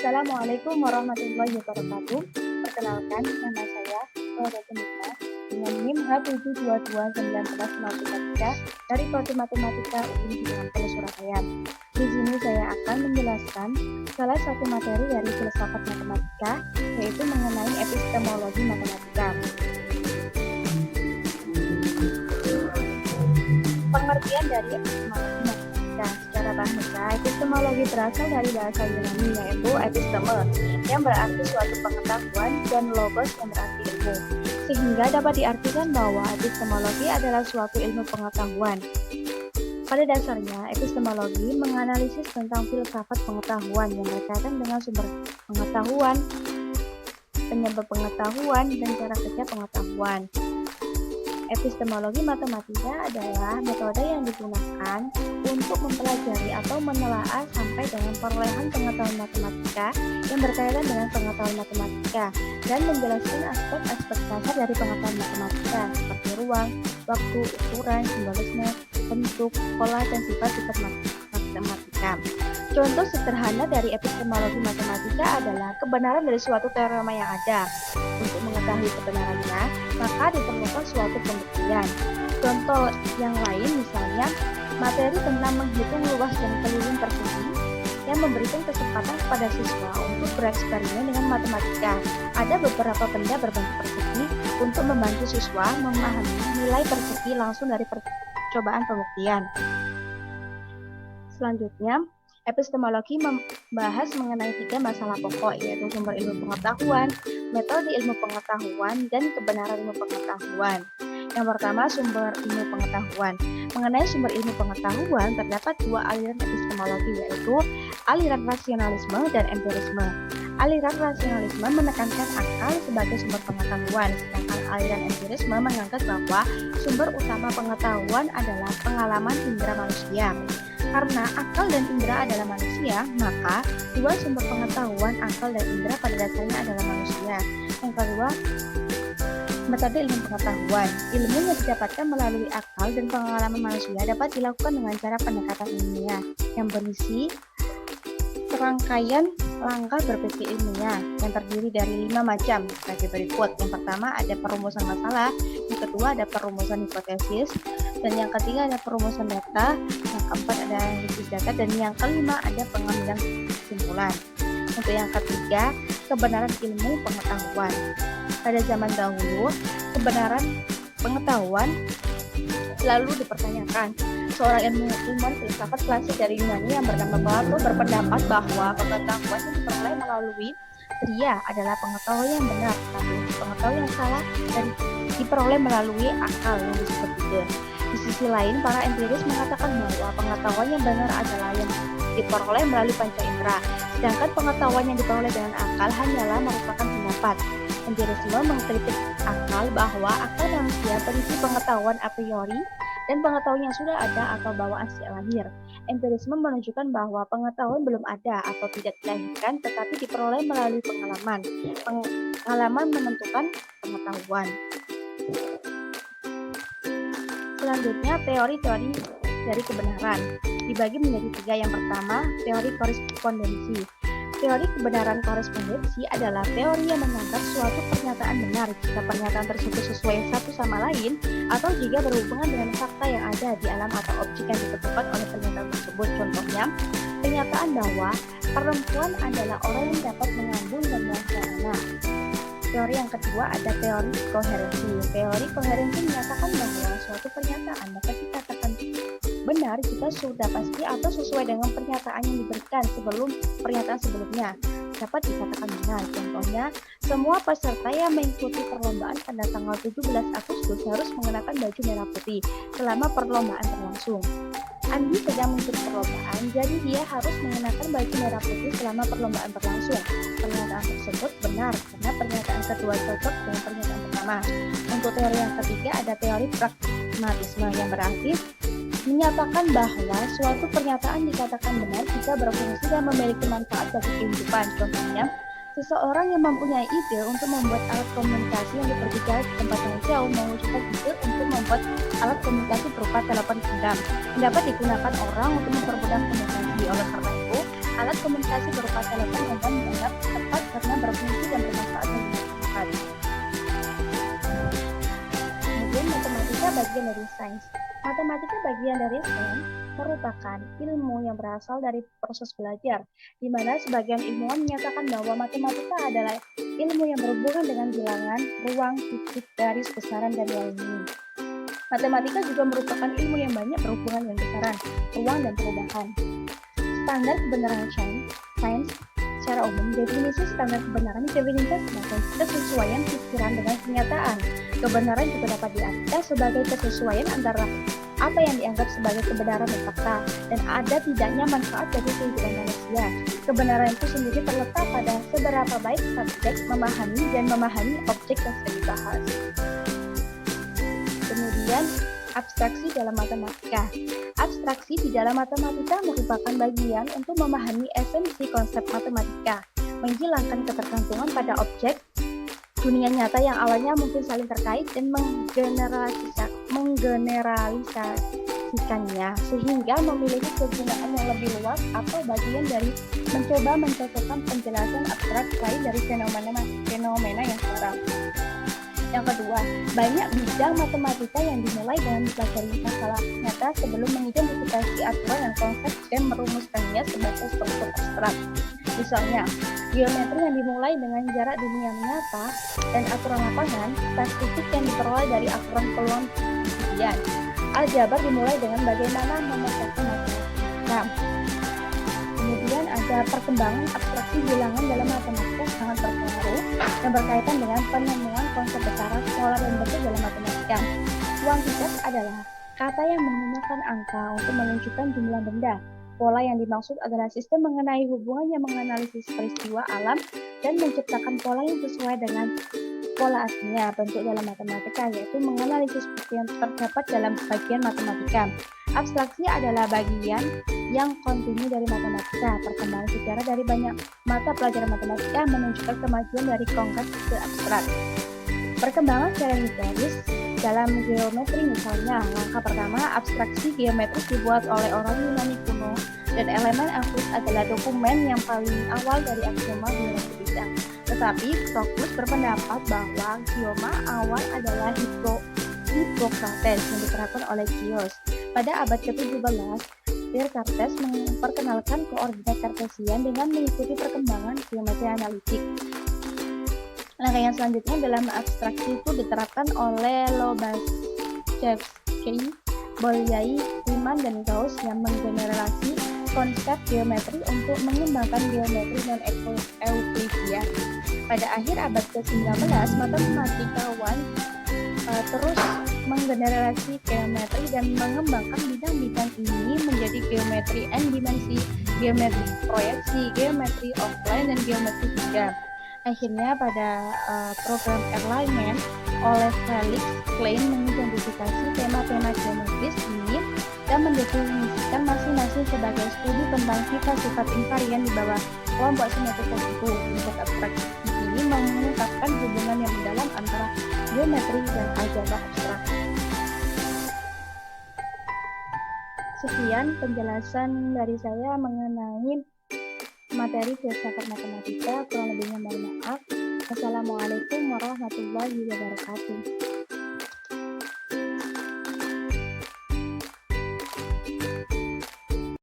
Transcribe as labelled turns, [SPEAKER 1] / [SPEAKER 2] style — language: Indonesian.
[SPEAKER 1] Assalamualaikum warahmatullahi wabarakatuh. Perkenalkan, nama saya Laura Nisa dengan NIM H7221943 dari Prodi Matematika UI Bintang Surabaya. Di sini saya akan menjelaskan salah satu materi dari filsafat matematika, yaitu mengenai epistemologi matematika. Pengertian dari epistemologi matematika secara bahasa, epistemologi berasal dari bahasa Yunani, yaitu episteme, yang berarti suatu pengetahuan, dan logos yang berarti ilmu, sehingga dapat diartikan bahwa epistemologi adalah suatu ilmu pengetahuan. Pada dasarnya, epistemologi menganalisis tentang filsafat pengetahuan yang berkaitan dengan sumber pengetahuan, penyebab pengetahuan, dan cara kerja pengetahuan. Epistemologi matematika adalah metode yang digunakan untuk mempelajari atau menelaah sampai dengan perolehan pengetahuan matematika yang berkaitan dengan pengetahuan matematika dan menjelaskan aspek-aspek dasar dari pengetahuan matematika seperti ruang, waktu, ukuran, simbolisme, bentuk, pola, dan sifat-sifat matematika. Contoh sederhana dari epistemologi matematika adalah kebenaran dari suatu teorema yang ada. Untuk mengetahui kebenarannya, maka diperlukan suatu pembuktian. Contoh yang lain misalnya, materi tentang menghitung luas dan keliling persegi yang memberikan kesempatan kepada siswa untuk bereksperimen dengan matematika. Ada beberapa benda berbentuk persegi untuk membantu siswa memahami nilai persegi langsung dari percobaan pembuktian. Selanjutnya, epistemologi membahas mengenai 3 masalah pokok, yaitu sumber ilmu pengetahuan, metode ilmu pengetahuan, dan kebenaran ilmu pengetahuan. Yang pertama, sumber ilmu pengetahuan. Mengenai sumber ilmu pengetahuan, terdapat 2 aliran epistemologi, yaitu aliran rasionalisme dan empirisme. Aliran rasionalisme menekankan akal sebagai sumber pengetahuan, sedangkan aliran empirisme menganggap bahwa sumber utama pengetahuan adalah pengalaman indera manusia. Karena akal dan indera adalah manusia, maka 2 sumber pengetahuan, akal dan indera, pada dasarnya adalah manusia. Yang kedua, metode ilmu pengetahuan. Ilmu yang didapatkan melalui akal dan pengalaman manusia dapat dilakukan dengan cara pendekatan ilmiah yang berisi serangkaian langkah berpikir ilmiah yang terdiri dari 5 macam sebagai berikut. Yang pertama ada perumusan masalah, yang kedua ada perumusan hipotesis, dan yang ketiga ada perumusan data, yang keempat ada analisis data, dan yang kelima ada pengambilan kesimpulan. Untuk yang ketiga, kebenaran ilmu pengetahuan. Pada zaman dahulu, kebenaran pengetahuan selalu dipertanyakan. Seorang ilmuwan filsafat klasik dari Yunani yang bernama Plato berpendapat bahwa pengetahuan yang diperoleh melalui dia adalah pengetahuan yang benar, tapi pengetahuan yang salah dan diperoleh melalui akal yang disebut ide. Di sisi lain, para empiris mengatakan bahwa pengetahuan yang benar adalah yang diperoleh melalui panca indera, sedangkan pengetahuan yang diperoleh dengan akal hanyalah merupakan pendapat. Empirisme mengkritik akal bahwa akal manusia berisi pengetahuan a priori dan pengetahuan yang sudah ada atau bawaan sejak lahir. Empirisme menunjukkan bahwa pengetahuan belum ada atau tidak dilahirkan, tetapi diperoleh melalui pengalaman. Pengalaman menentukan pengetahuan. Selanjutnya, teori-teori dari kebenaran dibagi menjadi 3. Yang pertama, teori korespondensi. Teori kebenaran korespondensi adalah teori yang menganggap suatu pernyataan benar jika pernyataan tersebut sesuai satu sama lain atau jika berhubungan dengan fakta yang ada di alam atau objek yang ditentukan oleh pernyataan tersebut. Contohnya, pernyataan bahwa perempuan adalah orang yang dapat mengandung dan melahirkan anak. Teori yang kedua ada teori koherensi. Teori koherensi menyatakan bahwa suatu pernyataan dapat dikatakan benar jika sudah pasti atau sesuai dengan pernyataan yang diberikan sebelum pernyataan sebelumnya dapat dikatakan benar. Contohnya, semua peserta yang mengikuti perlombaan pada tanggal 17 Agustus harus mengenakan baju merah putih selama perlombaan berlangsung. Andi sedang mengikuti perlombaan, jadi dia harus mengenakan baju merah putih selama perlombaan berlangsung. Pernyataan tersebut benar karena pernyataan kedua cocok dengan pernyataan pertama. Untuk teori yang ketiga ada teori pragmatisme yang berarti menyatakan bahwa suatu pernyataan dikatakan benar jika berfungsi dan memiliki manfaat bagi kehidupan. Contohnya, seseorang yang mempunyai ide untuk membuat alat komunikasi yang diperbicara di tempat yang jauh mewujudkan ide untuk membuat alat komunikasi berupa telepon genggam yang dapat digunakan orang untuk mempermudah komunikasi. Oleh karena itu, Alat komunikasi berupa telepon umum dianggap tepat karena berfungsi dan bermanfaat bagi masyarakat. Kemudian matematika bagian dari sains. Matematika bagian dari sains merupakan ilmu yang berasal dari proses belajar, di mana sebagian ilmuwan menyatakan bahwa matematika adalah ilmu yang berhubungan dengan bilangan, ruang, titik, garis, besaran, dan lainnya. Matematika juga merupakan ilmu yang banyak berhubungan dengan besaran, ruang, dan perubahan. Standar kebenaran sains secara umum, definisi standar kebenaran didefinisikan sebagai kesesuaian pikiran dengan kenyataan. Kebenaran juga dapat diartikan sebagai kesesuaian antara apa yang dianggap sebagai kebenaran dan fakta, dan ada tidaknya manfaat bagi kehidupan manusia. Kebenaran itu sendiri terletak pada seberapa baik subjek memahami dan memahami objek yang sedang dibahas. Kemudian, abstraksi dalam matematika. Abstraksi di dalam matematika merupakan bagian untuk memahami esensi konsep matematika, menghilangkan ketergantungan pada objek dunia nyata yang awalnya mungkin saling terkait dan menggeneralisasikannya sehingga memiliki kegunaan yang lebih luas atau bagian dari mencoba mencocokkan penjelasan abstrak lain dari fenomena yang sekarang. Yang kedua, banyak bidang matematika yang dimulai dengan mempelajari masalah nyata sebelum mengidentifikasi aturan dan konsep dan merumuskannya sebagai struktur abstrak. Misalnya, geometri yang dimulai dengan jarak dunia nyata dan aturan lapangan, statistik yang diperoleh dari aturan peluang kejadian. Aljabar dimulai dengan bagaimana memecahkan matematika. Kemudian ada perkembangan abstraksi bilangan dalam matematika sangat berpengaruh yang berkaitan dengan penemuan konsep besaran, pola, dan bentuk dalam matematika. Kuantitas adalah kata yang menggunakan angka untuk menunjukkan jumlah benda. Pola yang dimaksud adalah sistem mengenai hubungan yang menganalisis peristiwa alam dan menciptakan pola yang sesuai dengan pola aslinya. Bentuk dalam matematika yaitu menganalisis bukti yang terdapat dalam bagian matematika. Abstraksi adalah bagian yang kontinu dari matematika. Perkembangan sejarah dari banyak mata pelajaran matematika menunjukkan kemajuan dari konkret ke abstrak. Perkembangan secara historis dalam geometri misalnya, langkah pertama abstraksi geometris dibuat oleh orang Yunani kuno dan elemen Euclid adalah dokumen yang paling awal dari aksioma geometri bidang. Tetapi Proclus berpendapat bahwa aksioma awal adalah Hippocrates yang diterapkan oleh Chios. Pada abad ke-17, Descartes memperkenalkan koordinat Kartesian dengan mengikuti perkembangan geometri analitik. Langkah yang selanjutnya dalam abstraksi itu diterapkan oleh Lobachevsky, Bolyai, Riemann, dan Gauss yang menggeneralisasi konsep geometri untuk mengembangkan geometri non-Euclidean. Pada akhir abad ke-19, matematikawan terus menggeneralisasi geometri dan mengembangkan bidang-bidang ini menjadi geometri n dimensi, geometri proyeksi, geometri offline, dan geometri 3. Akhirnya pada program Erlangen oleh Felix Klein mengidentifikasi tema-tema geometris ini dan mendefinisikan masing-masing sebagai studi tentang sifat-sifat invarian di bawah kelompok simetris tertentu. Konsep abstraksi ini mengungkapkan hubungan yang mendalam antara geometri dan aljabar abstrak. Sekian penjelasan dari saya mengenai materi filsafat matematika. Kurang lebihnya mohon maaf. Wassalamualaikum warahmatullahi wabarakatuh.